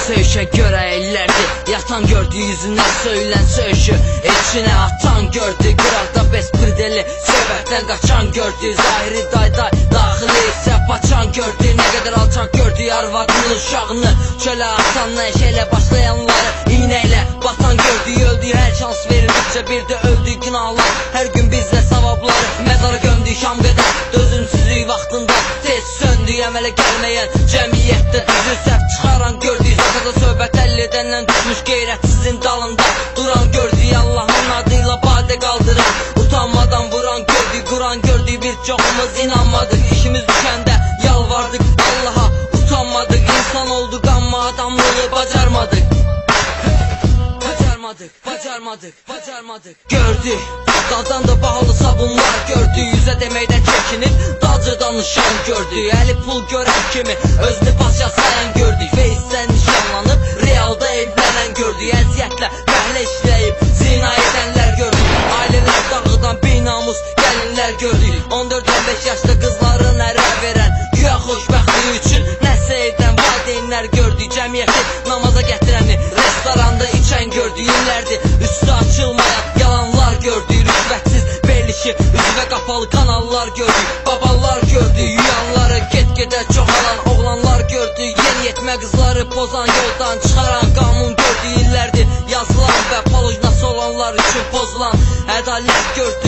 söyüşə görə ellərdi. Yatan gördü yüzündən söylən söyüşü, içinə atan gördü. Qıraqda besprideli söhbətdən qaçan gördü. Zahiri dayday, daxili isə paçan gördü. Nə qədər alçaq gördü arvadını, uşağını çölə atanla eşələ başlayanları iynəylə batan gördü. Öldü hər şans verildikcə bir də öldü günahlar. Hər gün bizlə savabları məzara gömdü. Şam qədər dözümsüzlük vaxtında tez söndü. Əmələ gəlməyən cəmiyyətdə düzü səhv çıxaran gördü. Zakada söhbət əlli edəndən düşmüş qeyrətsizin dalında duran gördü. Allahın adıyla badə qaldıran, utanmadan vuran gördü. Quran gördü, bir çoxumuz inanmadıq. İşimiz düşəndə yalvardık Allaha, utanmadıq. İnsan olduk amma adamlığı bacarmadık. Bacarmadık. Gördü, daldan da bahalı sabunlar gördü. Yüzə deməkdən çəkinib, dalca danışan gördü. Əli pul görən kimi özünü pasya sayan gördü. Face'dən nişanlanıb, realda evlənən gördü. Əziyyətlə fəhlə işləyib, zina edənlər gördü. Ailələr dağıdan binamus gəlinlər gördü. 14-15 yaşda qızların ərə verən, güya xoşbəxtliyi üçün nəsə edən valideynlər gördü. Cəmiyyəti namaza gətirəni, restoranda içən gördü. İllərdir üstü açılmayan yalanlar gördü. Rüşvətsiz verilişi, üzvə qapalı kanallar gördü. Babalar gördü, yuyanları get-gedə çoxalan oğlanlar gördü. Yeniyetmə qızları pozan, yoldan çıxaran qanun gördü. İllərdir yazılan və polojnası olanlar üçün pozulan ədalət gördü.